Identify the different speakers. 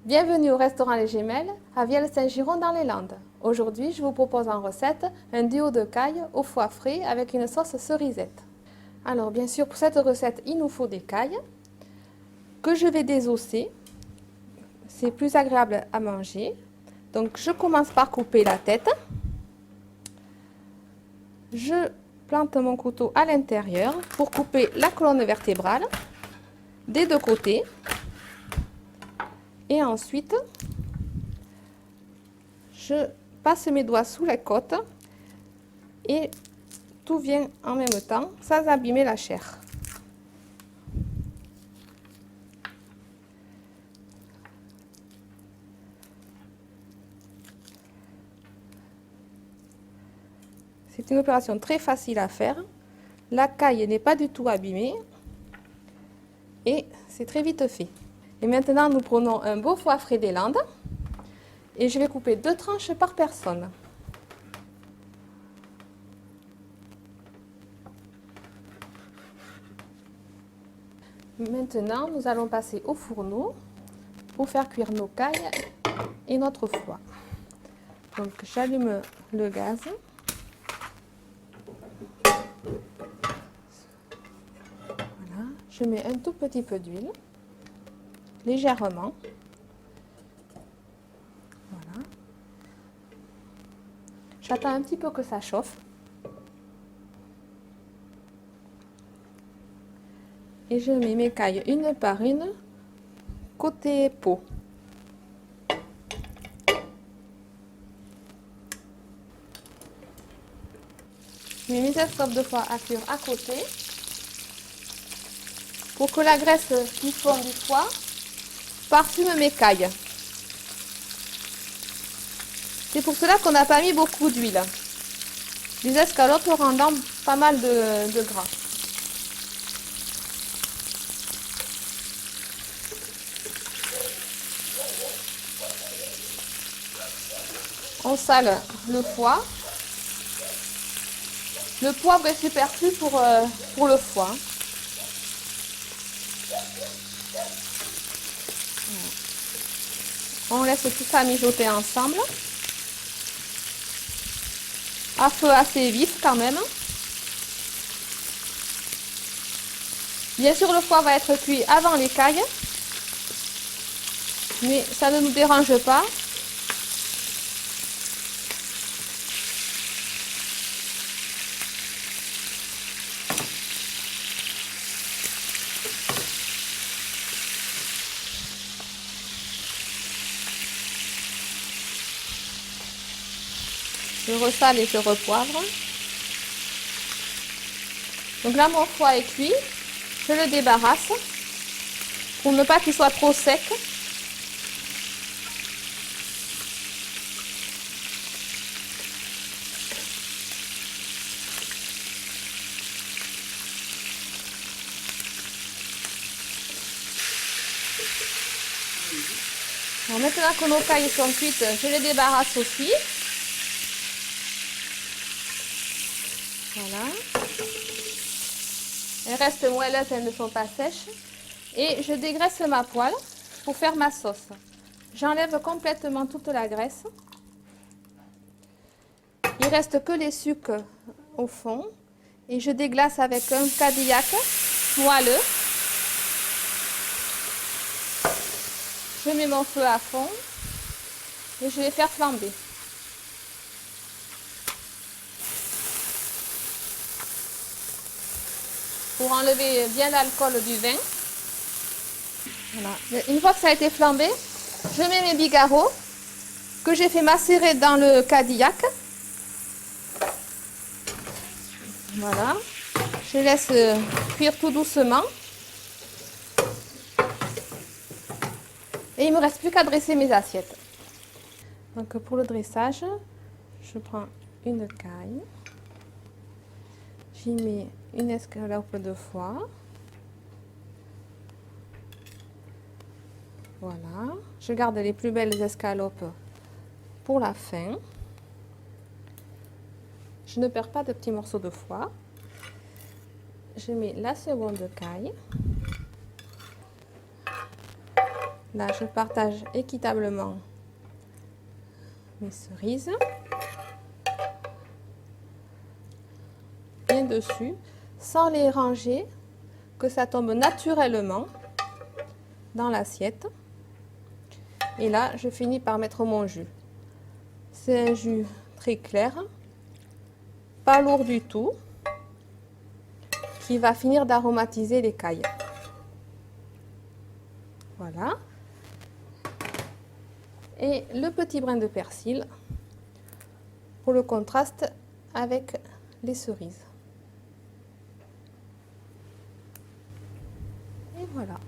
Speaker 1: Bienvenue au restaurant Les Gemelles à Vielle-Saint-Giron dans les Landes. Aujourd'hui, je vous propose en recette un duo de cailles au foie frais avec une sauce cerisette. Alors bien sûr, pour cette recette, il nous faut des cailles que je vais désosser. C'est plus agréable à manger. Donc je commence par couper la tête. Je plante mon couteau à l'intérieur pour couper la colonne vertébrale des deux côtés. Et ensuite, je passe mes doigts sous les côtes et tout vient en même temps sans abîmer la chair. C'est une opération très facile à faire. La caille n'est pas du tout abîmée et c'est très vite fait. Et maintenant, nous prenons un beau foie frais des Landes et je vais couper 2 tranches par personne. Maintenant, nous allons passer au fourneau pour faire cuire nos cailles et notre foie. Donc, j'allume le gaz. Voilà, je mets un tout petit peu d'huile, légèrement. Voilà. J'attends un petit peu que ça chauffe. Et je mets mes cailles une par une, côté peau. Je mets mes escalopes de foie à cuire à côté pour que la graisse qui fond du foie parfume mes cailles. C'est pour cela qu'on n'a pas mis beaucoup d'huile. Les escalopes rendant pas mal de gras. On sale le foie. Le poivre est superflu pour le foie. On laisse tout ça mijoter ensemble. À feu assez vif quand même. Bien sûr, le foie va être cuit avant les cailles. Mais ça ne nous dérange pas. Je ressale et je repoivre. Donc là, mon foie est cuit. Je le débarrasse pour ne pas qu'il soit trop sec. Alors maintenant que nos cailles sont cuites, je les débarrasse aussi. Voilà. Elles restent moelleuses, elles ne sont pas sèches. Et je dégraisse ma poêle pour faire ma sauce. J'enlève complètement toute la graisse. Il reste que les sucs au fond. Et je déglace avec un Cadillac moelleux. Je mets mon feu à fond et je vais faire flamber. Pour enlever bien l'alcool du vin. Voilà. Une fois que ça a été flambé, je mets mes bigarreaux que j'ai fait macérer dans le Cadillac. Voilà. Je laisse cuire tout doucement. Et il ne me reste plus qu'à dresser mes assiettes. Donc pour le dressage, je prends une caille. J'y mets une escalope de foie. Voilà. Je garde les plus belles escalopes pour la fin. Je ne perds pas de petits morceaux de foie. Je mets la seconde caille. Là, je partage équitablement mes cerises. Bien dessus, sans les ranger, que ça tombe naturellement dans l'assiette. Et là, je finis par mettre mon jus. C'est un jus très clair, pas lourd du tout, qui va finir d'aromatiser les cailles. Voilà. Et le petit brin de persil pour le contraste avec les cerises. Et voilà.